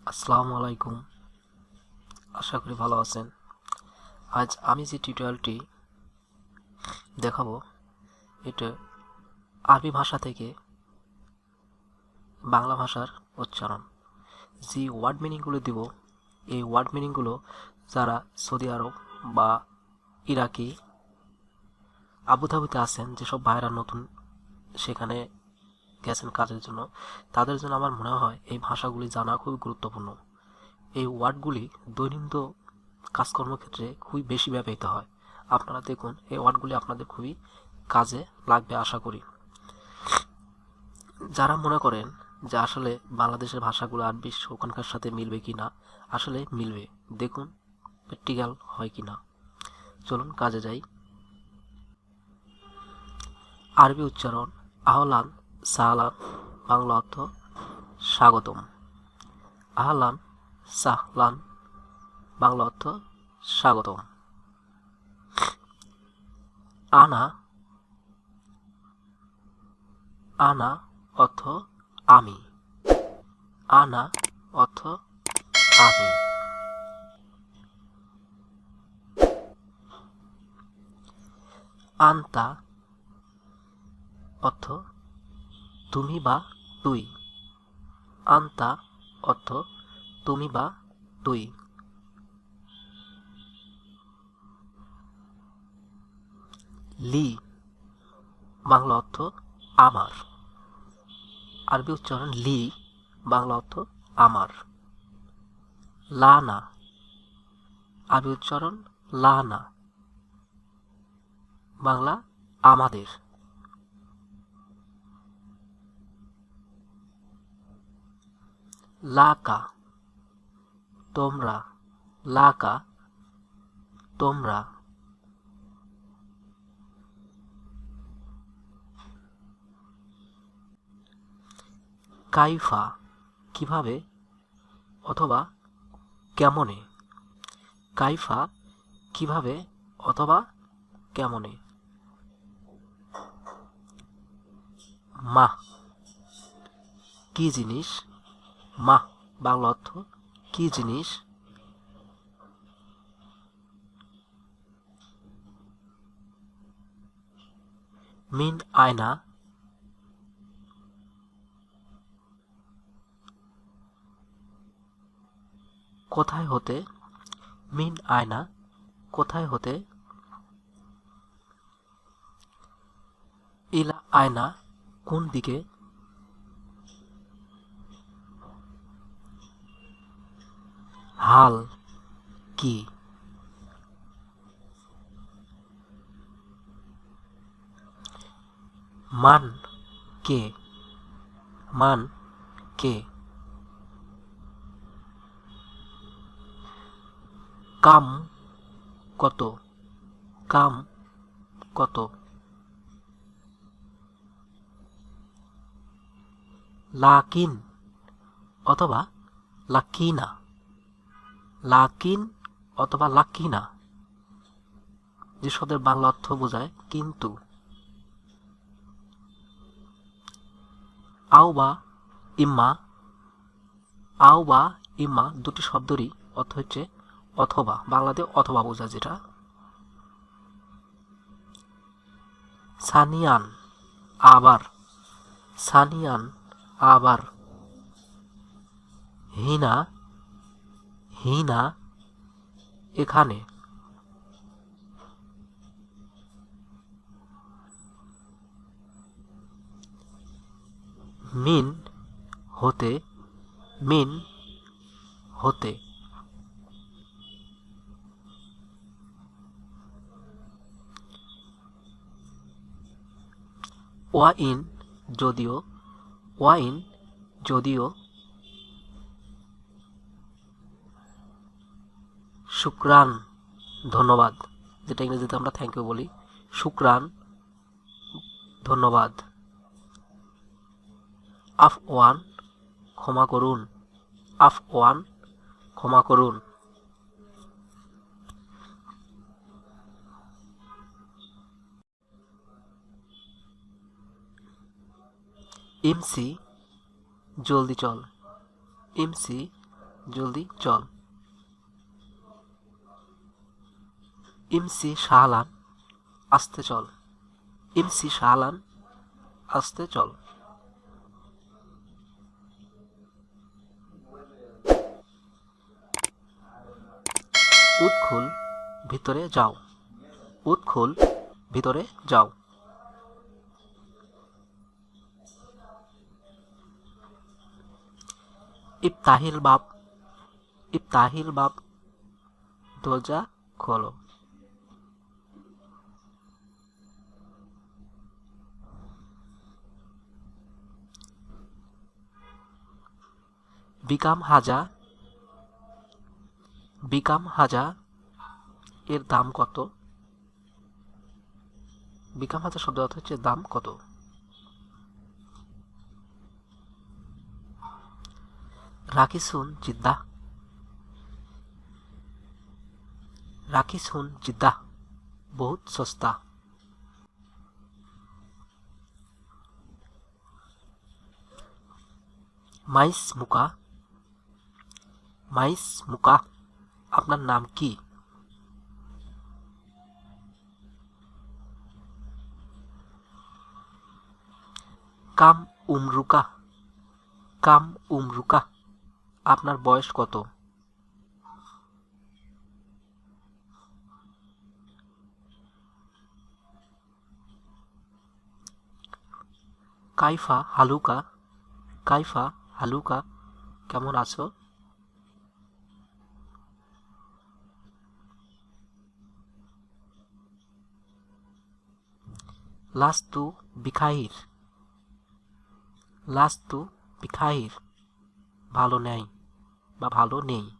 আসসালামু আলাইকুম। আশা করি ভালো আছেন। আজ আমি যে টিউটোরিয়ালটি দেখাবো এটা আরবি ভাষা থেকে বাংলা ভাষার উচ্চারণ। যে ওয়ার্ড মিনিংগুলো দিব এই ওয়ার্ড মিনিংগুলো যারা সৌদি আরব বা ইরাকি আবুধাবিতে আছেন, যেসব ভাইরা নতুন সেখানে গেছেন কাজের জন্য, তাদের জন্য আমার মনে হয় এই ভাষাগুলি জানা খুবই গুরুত্বপূর্ণ। এই ওয়ার্ডগুলি দৈনন্দিন কাজকর্মক্ষেত্রে খুবই বেশি ব্যবহৃত হয়। আপনারা দেখুন, এই ওয়ার্ডগুলি আপনাদের খুবই কাজে লাগবে আশা করি। যারা মনে করেন যে আসলে বাংলাদেশের ভাষাগুলো আরবি ওখানকার সাথে মিলবে কিনা, আসলে মিলবে। দেখুন প্র্যাকটিক্যাল হয় কিনা। চলুন কাজে যাই। আরবি উচ্চারণ: আহলান সাহলান, বাংলা অর্থ স্বাগতম। আহলান সাহলান, বাংলা অর্থ স্বাগতম। আনা আনা অর্থ আমি। আনা অর্থ আমি। আন্তা অর্থ তুমি বা তুই। আন্তা অর্থ তুমি বা তুই। লি, বাংলা অর্থ আমার। আরবি উচ্চারণ লি, বাংলা অর্থ আমার। লানা, আরবি উচ্চারণ লানা, বাংলা আমাদের। লাকা, তোমরা। লাকা, তোমরা। কাইফা, কিভাবে অথবা কেমনে। কাইফা, কিভাবে অথবা কেমনে। মা, কি জিনিস। মা, বাংলা অর্থ কি জিনিস। মিন আয়না, কোথায় হতে। মিন আয়না, কোথায় হতে। ইলা আয়না, কোন দিকে। হাল, কি। মান, কে। মান, কে। কাম, কত। কাম, কত। লাকিন অথবা লাকিনা। লাকিন অথবা লাকিনা, যে শব্দের বাংলা অর্থ বোঝায় কিন্তু। আও বা ইম্মা। আও বা ইম্মা দুটি শব্দেরই অর্থ হচ্ছে অথবা, বাংলাতে অথবা বোঝায় যেটা। সানিয়ান, আবার। সানিয়ান, আবার। হিনা, হিনা, এখানে। মিন, হতে। মিন, হতে। ওয়াইন, যদিও। ওয়াইন, যদিও। শুক্রান, ধন্যবাদ, যেটা ইংরেজিতে আমরা থ্যাংক ইউ বলি। শুক্রান, ধন্যবাদ। আফওয়ান, ক্ষমা করুন। আফওয়ান, ক্ষমা করুন। ইমসি, জলদি চল। ইমসি, জলদি চল। ইমসি শাহলান, আস্তে চল। ইমসি শাহলান, আস্তে চল। উৎখুল, ভিতরে যাও। উৎখুল, ভিতরে যাও। ইফতাহিল বাব, ইফতাহিল বাব, দরজা খোলো। বিকাম হাজা, বিকাম হাজা এর দাম কত? বিকাম হাজা শব্দ অর্থ হচ্ছে দাম কত। রাকিসুন জিদ্দাহ, রাকিসুন জিদ্দাহ, বহুত সস্তা। মাইস মুকা, মাইস মুকা, আপনার নাম কি? কাম উমরুকা, কাম উমরুকা, আপনার বয়স কত? কাইফা হালুকা, কাইফা হালুকা, কেমন আছো? লাস্তু বিখাইর, লাস্তু বিখাইর, ভালো নেই বা ভালো নেই।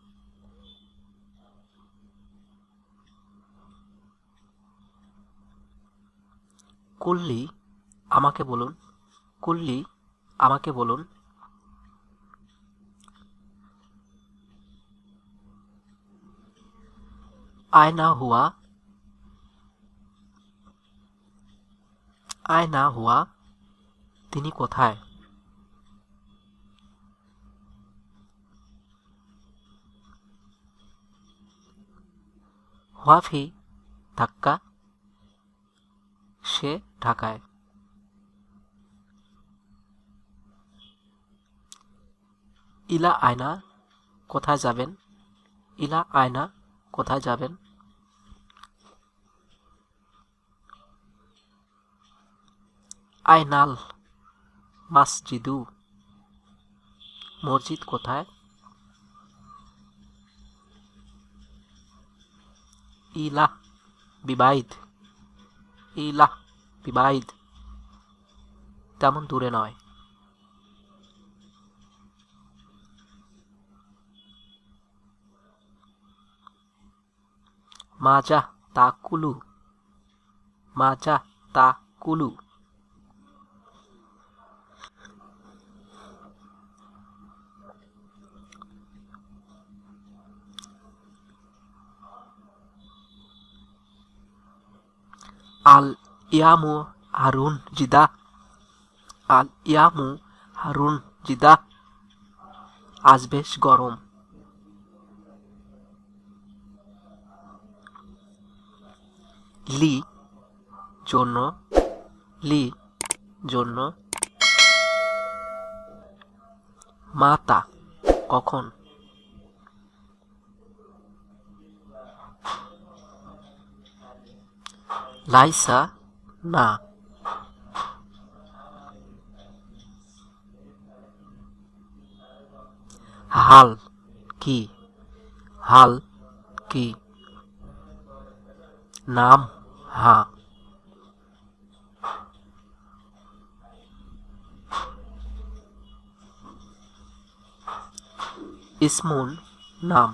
কুল্লি, আমাকে বলুন। কুল্লি, আমাকে বলুন। আয়না হুয়া, আয়না হুয়া, তিনি কোথায়? হুয়াফি ধাক্কা, সে ঢাকায়। ইলা আয়না, কোথায় যাবেন? ইলা আয়না, কোথায় যাবেন? আয়নাল মাসজিদু, মসজিদ কোথায়? ইলাহ বিবাইদ, ইলাহ বিবাইদ, তেমন দূরে নয়। মাজা তাকুলু, মাজা তাকুলু, আল ইয়ামু হারুন জিদা, আল ইয়ামু হারুন জিদা, আজ বেশ গরম। লি, জন্য, লি, জন্য। মাতা, কখন? লাইসা, না। হাল, কি? হাল, কি? নাম, হ্যাঁ। ইসমুন, নাম।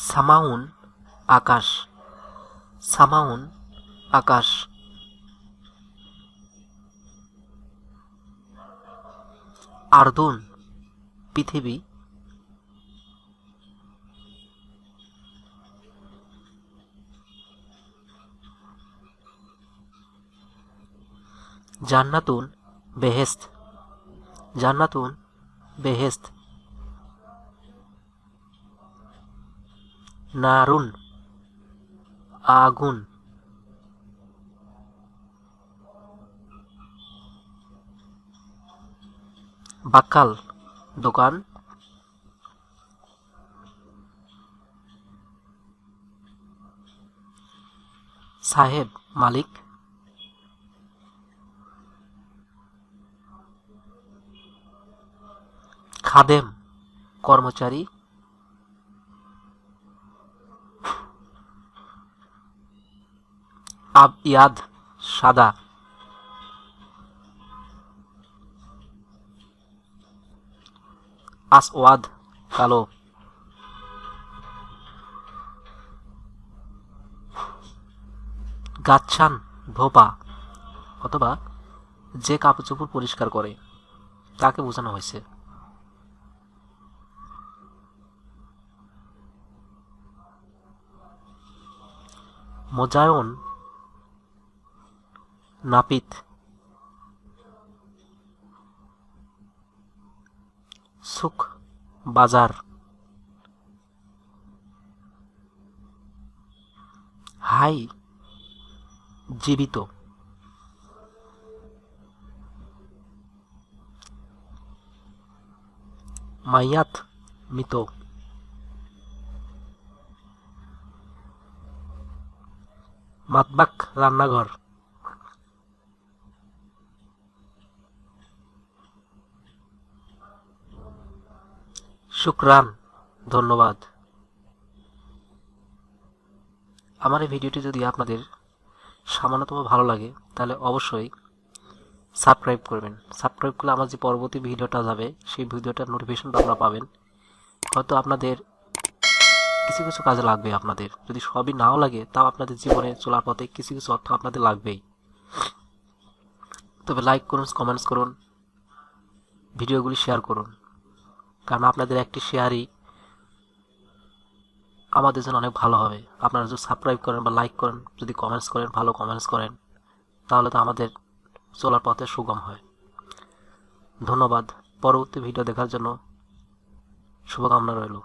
সামাউন, আকাশ, সামাউন, আকাশ। আর্দুন, পৃথিবী। জান্নাতুন বেহেস্ত, জান্নাতুন বেহেস্ত। নারুন আগুন, বাক্কাল দোকান, সাহেব মালিক, খাদেম কর্মচারী, আবইয়াদ সাদা, আসওয়াদ কালো, গাচ্ছান ধোপা অথবা যে কাপড় চোপড় পরিষ্কার করে তাকে বোঝানো হয়েছে। মোজায়ন নাপিত, সুখ বাজার, হাই জীবিত, মাইয়াত মৃত, মাতবাক রান্নাঘর, শুকরান ধন্যবাদ। আমার এই ভিডিওটি যদি আপনাদের সামান্যতম ভালো লাগে তাহলে অবশ্যই সাবস্ক্রাইব করবেন। সাবস্ক্রাইব করলে আমার যে পরবর্তী ভিডিওটা যাবে সেই ভিডিওটার নোটিফিকেশনটা আপনারা পাবেন। হয়তো আপনাদের কিছু কিছু কাজে লাগবে, আপনাদের যদি সবই নাও লাগে তাও আপনাদের জীবনে চলার পথে কিছু কিছু অর্থ আপনাদের লাগবেই। তবে লাইক করুন, কমেন্টস করুন, ভিডিওগুলি শেয়ার করুন, কারণ আপনাদের একটি শেয়ারই আমাদের জন্য অনেক ভালো হবে। আপনারা যদি সাবস্ক্রাইব করেন বা লাইক করেন, যদি কমেন্টস করেন, ভালো কমেন্টস করেন, তাহলে তো আমাদের চলার পথে সুগম হয়। ধন্যবাদ। পরবর্তী ভিডিও দেখার জন্য শুভকামনা রইল।